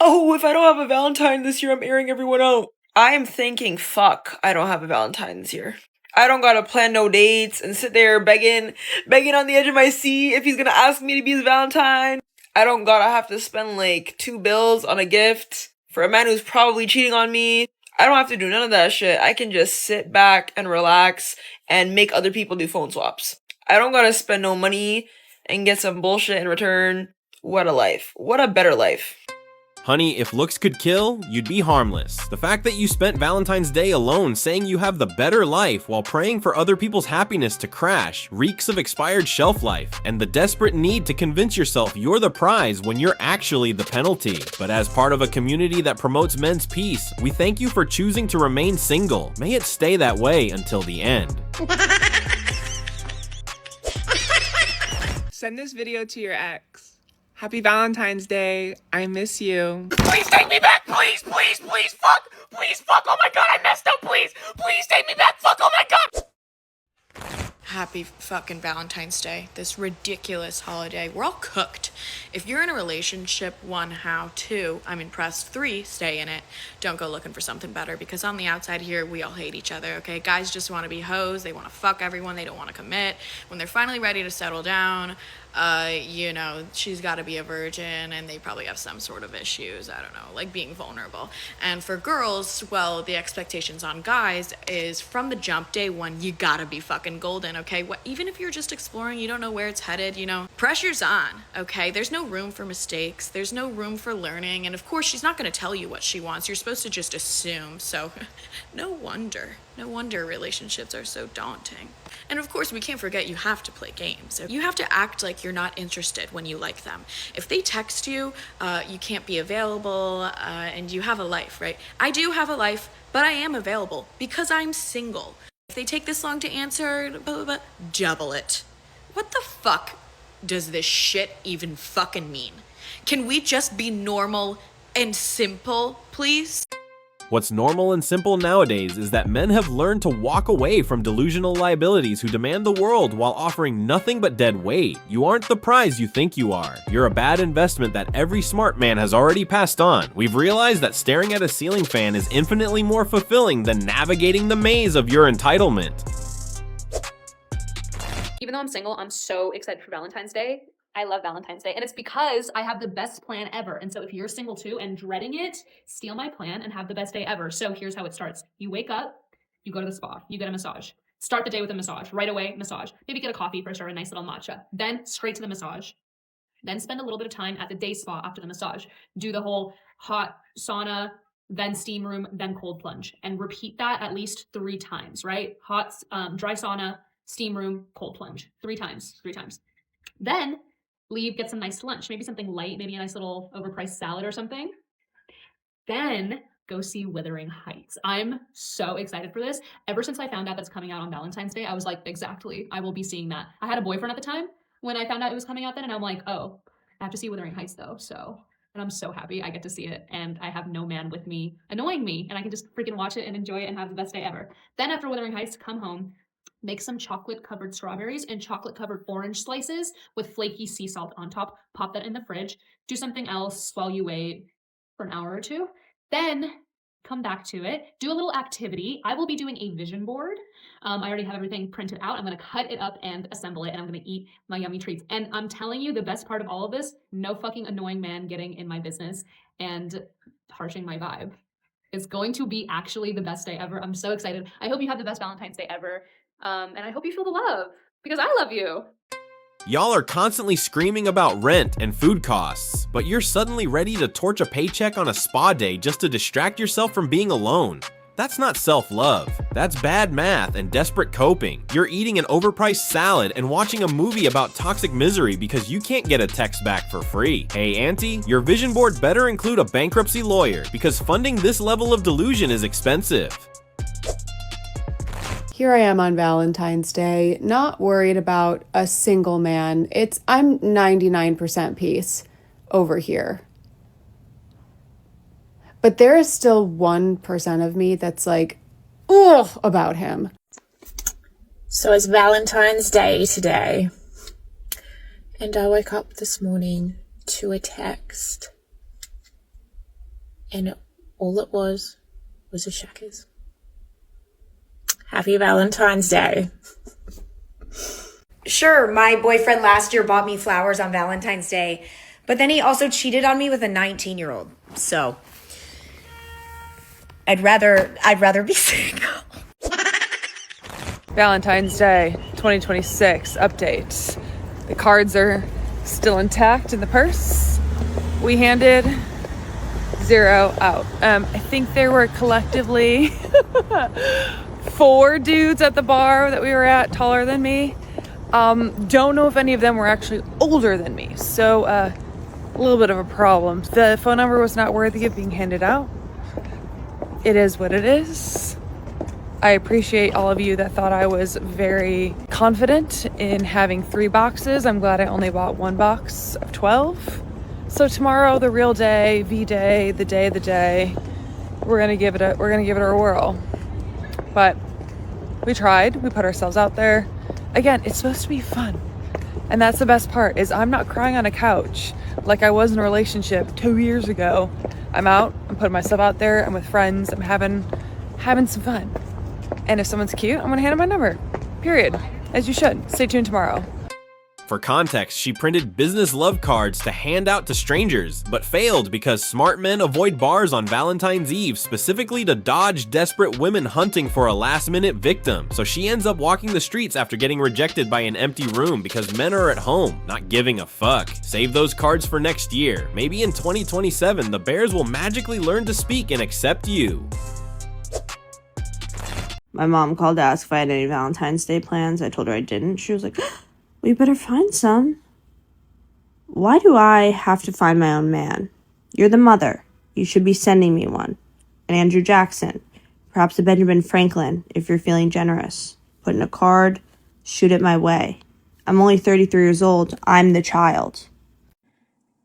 Oh, if I don't have a Valentine this year, I'm airing everyone out. I am thinking, fuck, I don't have a Valentine this year. I don't gotta plan no dates and sit there begging on the edge of my seat if he's gonna ask me to be his Valentine. I don't gotta have to spend like $2 on a gift for a man who's probably cheating on me. I don't have to do none of that shit. I can just sit back and relax and make other people do phone swaps. I don't gotta spend no money and get some bullshit in return. What a life. What a better life. Honey, if looks could kill, you'd be harmless. The fact that you spent Valentine's Day alone saying you have the better life while praying for other people's happiness to crash reeks of expired shelf life and the desperate need to convince yourself you're the prize when you're actually the penalty. But as part of a community that promotes men's peace, we thank you for choosing to remain single. May it stay that way until the end. Send this video to your ex. Happy Valentine's Day. I miss you. Please take me back. Please, please, please. Fuck. Please, fuck. Oh my god, I messed up. Please. Please take me back. Fuck. Oh my god. Happy fucking Valentine's Day. This ridiculous holiday. We're all cooked. If you're in a relationship, 1, how? 2, I'm impressed. 3, stay in it. Don't go looking for something better, because on the outside here, we all hate each other, okay? Guys just want to be hoes. They want to fuck everyone. They don't want to commit. When they're finally ready to settle down, you know, she's got to be a virgin, and they probably have some sort of issues, I don't know, like being vulnerable. And for girls, well, the expectations on guys is from the jump, day 1, you gotta be fucking golden, okay? Even if you're just exploring, you don't know where it's headed, you know, pressure's on, okay? There's no room for mistakes. There's no room for learning. And of course, she's not going to tell you what she wants. You're supposed to just assume. So no wonder relationships are so daunting. And of course, we can't forget you have to play games. You have to act like you're not interested when you like them. If they text you, you can't be available, and you have a life, right? I do have a life, but I am available because I'm single. If they take this long to answer, blah, blah, blah, double it. What the fuck does this shit even fucking mean? Can we just be normal and simple, please? What's normal and simple nowadays is that men have learned to walk away from delusional liabilities who demand the world while offering nothing but dead weight. You aren't the prize you think you are. You're a bad investment that every smart man has already passed on. We've realized that staring at a ceiling fan is infinitely more fulfilling than navigating the maze of your entitlement. Even though I'm single, I'm so excited for Valentine's Day. I love Valentine's Day, and it's because I have the best plan ever. And so if you're single too and dreading it, steal my plan and have the best day ever. So here's how it starts. You wake up, you go to the spa, you get a massage. Start the day with a massage. Right away, massage. Maybe get a coffee first or a nice little matcha. Then straight to the massage. Then spend a little bit of time at the day spa after the massage. Do the whole hot sauna, then steam room, then cold plunge. And repeat that at least 3 times, right? Hot, dry sauna, steam room, cold plunge. 3 times. Then leave, get some nice lunch, maybe something light, maybe a nice little overpriced salad or something. Then go see Wuthering Heights. I'm so excited for this. Ever since I found out that's coming out on Valentine's Day, I was like, exactly, I will be seeing that. I had a boyfriend at the time when I found out it was coming out then, and I'm like, oh, I have to see Wuthering Heights though, and I'm so happy I get to see it, and I have no man with me annoying me, and I can just freaking watch it and enjoy it and have the best day ever. Then after Wuthering Heights, come home, make some chocolate-covered strawberries and chocolate-covered orange slices with flaky sea salt on top. Pop that in the fridge. Do something else while you wait for an hour or 2. Then come back to it. Do a little activity. I will be doing a vision board. I already have everything printed out. I'm going to cut it up and assemble it, and I'm going to eat my yummy treats. And I'm telling you, the best part of all of this, no fucking annoying man getting in my business and harshing my vibe. It's going to be actually the best day ever. I'm so excited. I hope you have the best Valentine's Day ever. And I hope you feel the love, because I love you. Y'all are constantly screaming about rent and food costs, but you're suddenly ready to torch a paycheck on a spa day just to distract yourself from being alone. That's not self-love. That's bad math and desperate coping. You're eating an overpriced salad and watching a movie about toxic misery because you can't get a text back for free. Hey, auntie, your vision board better include a bankruptcy lawyer, because funding this level of delusion is expensive. Here I am on Valentine's Day, not worried about a single man. I'm 99% peace over here. But there is still 1% of me that's like, ugh, about him. So it's Valentine's Day today. And I woke up this morning to a text. And all it was a shackers. Happy Valentine's Day. Sure, my boyfriend last year bought me flowers on Valentine's Day, but then he also cheated on me with a 19-year-old. So I'd rather be single. Valentine's Day 2026 update. The cards are still intact in the purse. We handed 0 out. I think there were collectively 4 dudes at the bar that we were at, taller than me. Don't know if any of them were actually older than me, so a little bit of a problem. The phone number was not worthy of being handed out. It is what it is. I appreciate all of you that thought I was very confident in having 3 boxes. I'm glad I only bought 1 box of 12. So tomorrow, the real day, V-Day, the day of the day, we're gonna give it a whirl. But we tried. We put ourselves out there. Again, it's supposed to be fun. And that's the best part, is I'm not crying on a couch like I was in a relationship 2 years ago. I'm out, I'm putting myself out there, I'm with friends, I'm having some fun. And if someone's cute, I'm gonna hand them my number. Period. As you should. Stay tuned tomorrow. For context, she printed business love cards to hand out to strangers, but failed because smart men avoid bars on Valentine's Eve, specifically to dodge desperate women hunting for a last-minute victim. So she ends up walking the streets after getting rejected by an empty room because men are at home, not giving a fuck. Save those cards for next year. Maybe in 2027, the bears will magically learn to speak and accept you. My mom called to ask if I had any Valentine's Day plans. I told her I didn't. She was like, we better find some. Why do I have to find my own man? You're the mother. You should be sending me one. An Andrew Jackson. Perhaps a Benjamin Franklin, if you're feeling generous. Put in a card. Shoot it my way. I'm only 33 years old. I'm the child.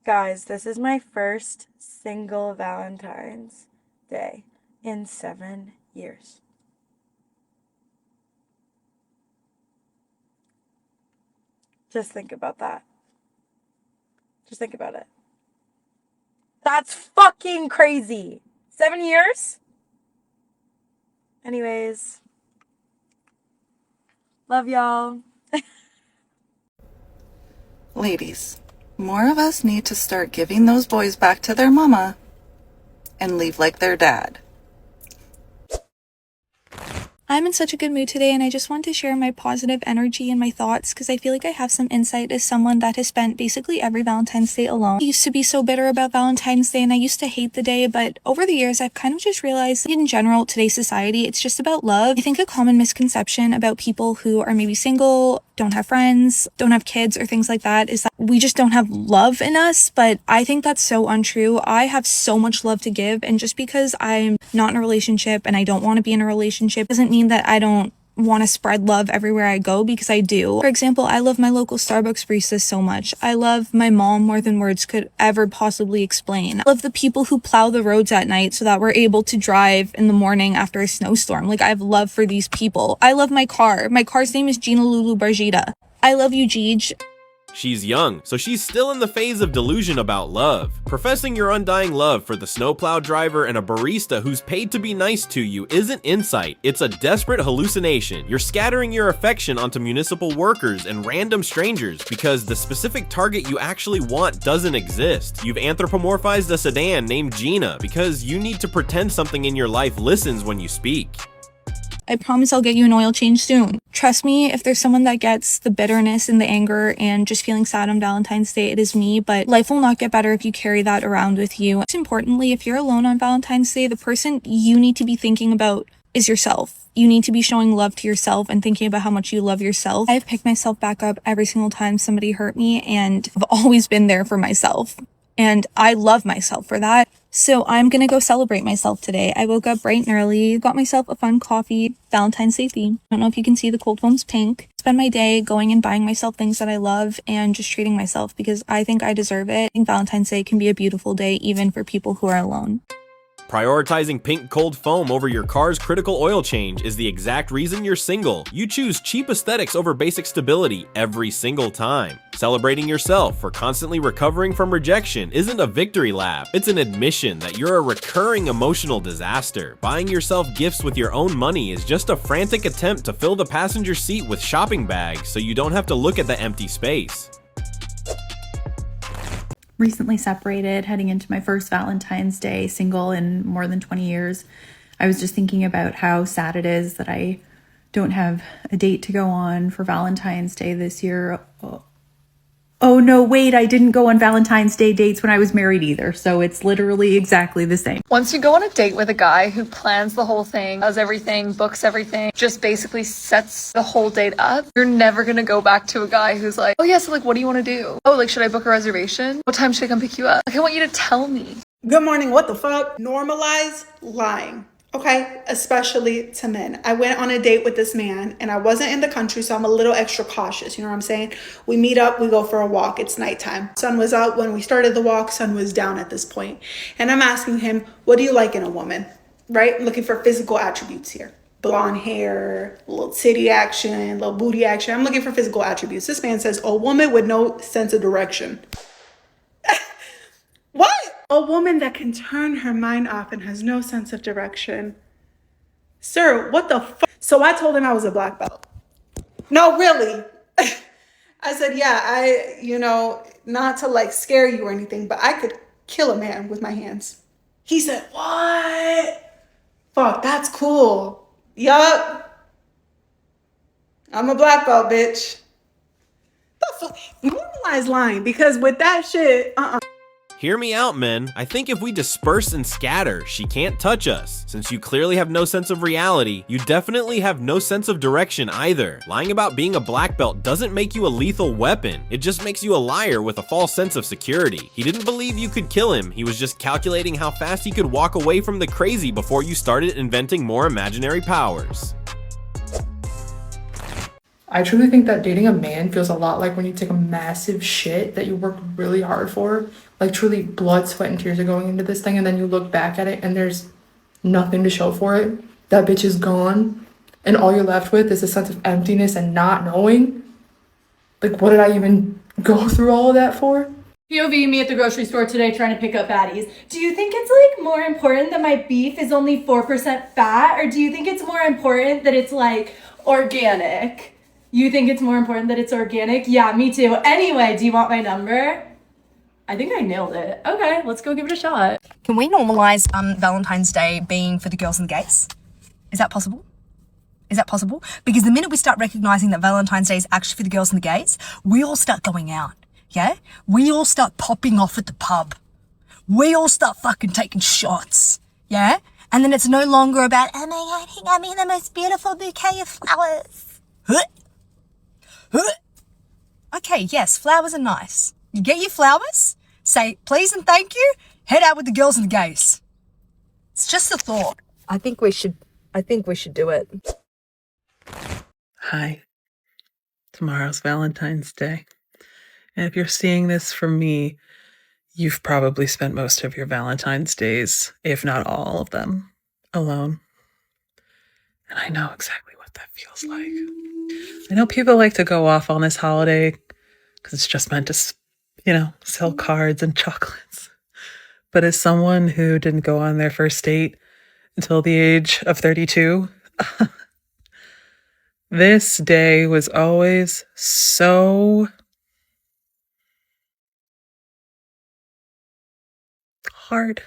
Guys, this is my first single Valentine's Day in 7 years. Just think about that. Just think about it. That's fucking crazy. 7 years? Anyways. Love y'all. Ladies, more of us need to start giving those boys back to their mama and leave like their dad. I'm in such a good mood today, and I just want to share my positive energy and my thoughts because I feel like I have some insight as someone that has spent basically every Valentine's Day alone. I used to be so bitter about Valentine's Day and I used to hate the day, but over the years I've kind of just realized in general, today's society, it's just about love. I think a common misconception about people who are maybe single, don't have friends, don't have kids or things like that is that we just don't have love in us, but I think that's so untrue. I have so much love to give, and just because I'm not in a relationship and I don't want to be in a relationship doesn't mean that I don't want to spread love everywhere I go, because I do. For example, I love my local Starbucks baristas so much. I love my mom more than words could ever possibly explain. I love the people who plow the roads at night so that we're able to drive in the morning after a snowstorm. Like, I have love for these people. I love my car. My car's name is Gina Lulu Bargita. I love you, Jeej. She's young, so she's still in the phase of delusion about love. Professing your undying love for the snowplow driver and a barista who's paid to be nice to you isn't insight, it's a desperate hallucination. You're scattering your affection onto municipal workers and random strangers because the specific target you actually want doesn't exist. You've anthropomorphized a sedan named Gina because you need to pretend something in your life listens when you speak. I promise I'll get you an oil change soon. Trust me, if there's someone that gets the bitterness and the anger and just feeling sad on Valentine's Day, it is me, but life will not get better if you carry that around with you. Most importantly, if you're alone on Valentine's Day, the person you need to be thinking about is yourself. You need to be showing love to yourself and thinking about how much you love yourself. I've picked myself back up every single time somebody hurt me, and I've always been there for myself. And I love myself for that. So I'm gonna go celebrate myself today. I woke up bright and early, got myself a fun coffee, Valentine's Day theme. I don't know if you can see the cold foam's pink. Spend my day going and buying myself things that I love and just treating myself because I think I deserve it. I think Valentine's Day can be a beautiful day even for people who are alone. Prioritizing pink cold foam over your car's critical oil change is the exact reason you're single. You choose cheap aesthetics over basic stability every single time. Celebrating yourself for constantly recovering from rejection isn't a victory lap. It's an admission that you're a recurring emotional disaster. Buying yourself gifts with your own money is just a frantic attempt to fill the passenger seat with shopping bags so you don't have to look at the empty space. Recently separated, heading into my first Valentine's Day, single in more than 20 years. I was just thinking about how sad it is that I don't have a date to go on for Valentine's Day this year. Oh no, wait, I didn't go on Valentine's Day dates when I was married either, so it's literally exactly the same. Once you go on a date with a guy who plans the whole thing, does everything, books everything, just basically sets the whole date up, you're never gonna go back to a guy who's like, oh yeah, so like, what do you want to do? Oh, like, should I book a reservation? What time should I come pick you up? Like, I want you to tell me. Good morning, what the fuck? Normalize lying. Okay, especially to men. I went on a date with this man and I wasn't in the country, so I'm a little extra cautious. You know what I'm saying? We meet up, we go for a walk. It's nighttime. Sun was out when we started the walk, sun was down at this point. And I'm asking him, what do you like in a woman? Right? I'm looking for physical attributes here. Blonde hair, a little titty action, a little booty action. I'm looking for physical attributes. This man says, a woman with no sense of direction. What? A woman that can turn her mind off and has no sense of direction. Sir, what the fuck? So I told him I was a black belt. No, really. I said, yeah, not to like scare you or anything, but I could kill a man with my hands. He said, what? Fuck, that's cool. Yup. I'm a black belt, bitch. The fuck? Normalize lying, because with that shit, Hear me out, men. I think if we disperse and scatter, she can't touch us. Since you clearly have no sense of reality, you definitely have no sense of direction either. Lying about being a black belt doesn't make you a lethal weapon. It just makes you a liar with a false sense of security. He didn't believe you could kill him. He was just calculating how fast he could walk away from the crazy before you started inventing more imaginary powers. I truly think that dating a man feels a lot like when you take a massive shit that you worked really hard for. Like truly blood, sweat, and tears are going into this thing, and then you look back at it and there's nothing to show for it. That bitch is gone, and all you're left with is a sense of emptiness and not knowing. Like, what did I even go through all of that for? POV me at the grocery store today trying to pick up fatties. Do you think it's like more important that my beef is only 4% fat, or do you think it's more important that it's like organic? You think it's more important that it's organic? Yeah, me too. Anyway, do you want my number? I think I nailed it. Okay, let's go give it a shot. Can we normalize Valentine's Day being for the girls and the gays? Is that possible? Is that possible? Because the minute we start recognizing that Valentine's Day is actually for the girls and the gays, we all start going out, yeah? We all start popping off at the pub. We all start fucking taking shots, yeah? And then it's no longer about, oh my God, he got me the most beautiful bouquet of flowers. Okay, yes, flowers are nice. You get your flowers, say please and thank you, head out with the girls and the gays. It's just a thought. I think we should do it. Hi. Tomorrow's Valentine's Day. And if you're seeing this from me, you've probably spent most of your Valentine's days, if not all of them, alone. And I know exactly what that feels like. I know people like to go off on this holiday because it's just meant to, sell cards and chocolates. But as someone who didn't go on their first date until the age of 32, this day was always so hard.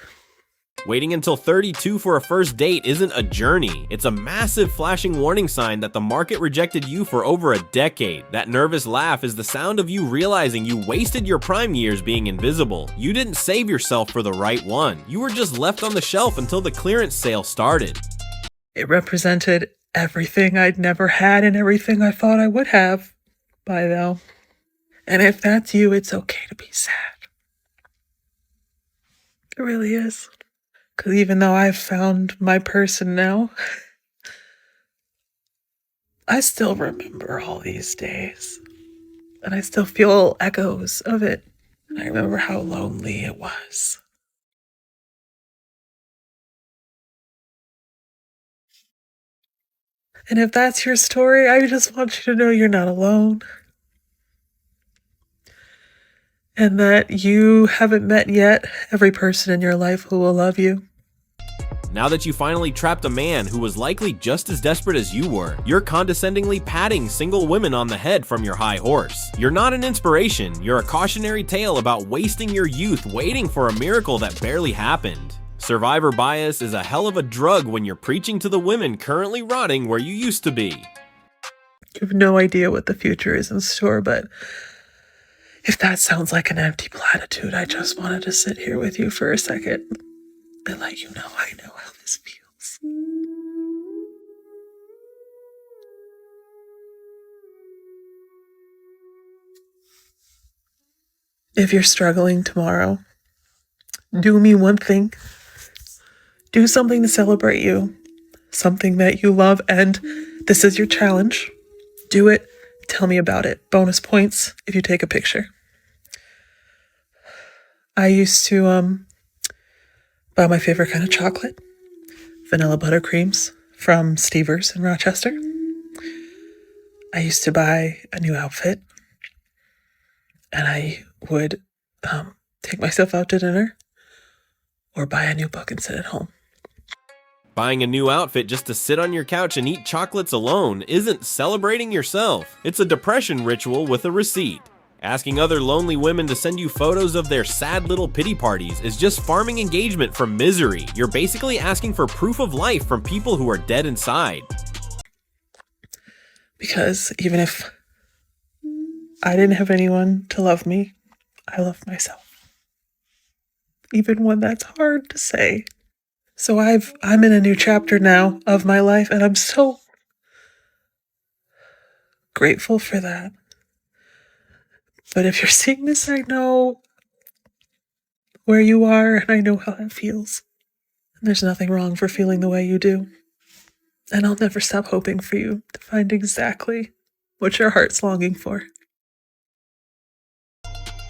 Waiting until 32 for a first date isn't a journey. It's a massive flashing warning sign that the market rejected you for over a decade. That nervous laugh is the sound of you realizing you wasted your prime years being invisible. You didn't save yourself for the right one. You were just left on the shelf until the clearance sale started. It represented everything I'd never had and everything I thought I would have by now. And if that's you, it's okay to be sad. It really is. Because even though I've found my person now, I still remember all these days. And I still feel echoes of it. And I remember how lonely it was. And if that's your story, I just want you to know you're not alone. And that you haven't met yet every person in your life who will love you. Now that you finally trapped a man who was likely just as desperate as you were, you're condescendingly patting single women on the head from your high horse. You're not an inspiration, you're a cautionary tale about wasting your youth waiting for a miracle that barely happened. Survivor bias is a hell of a drug when you're preaching to the women currently rotting where you used to be. You have no idea what the future is in store, but if that sounds like an empty platitude, I just wanted to sit here with you for a second and let you know I know how this feels. If you're struggling tomorrow, do me one thing. Do something to celebrate you, something that you love, and this is your challenge. Do it. Tell me about it. Bonus points if you take a picture. I used to buy my favorite kind of chocolate, vanilla buttercreams from Stever's in Rochester. I used to buy a new outfit, and I would take myself out to dinner or buy a new book and sit at home. Buying a new outfit just to sit on your couch and eat chocolates alone isn't celebrating yourself. It's a depression ritual with a receipt. Asking other lonely women to send you photos of their sad little pity parties is just farming engagement from misery. You're basically asking for proof of life from people who are dead inside. Because even if I didn't have anyone to love me, I love myself. Even when that's hard to say. So I'm in a new chapter now of my life, and I'm so grateful for that. But if you're seeing this, I know where you are, and I know how that feels. And there's nothing wrong for feeling the way you do. And I'll never stop hoping for you to find exactly what your heart's longing for.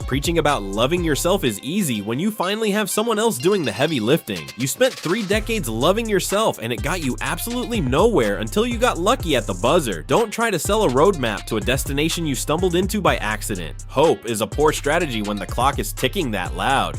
Preaching about loving yourself is easy when you finally have someone else doing the heavy lifting. You spent 3 decades loving yourself and it got you absolutely nowhere until you got lucky at the buzzer. Don't try to sell a roadmap to a destination you stumbled into by accident. Hope is a poor strategy when the clock is ticking that loud.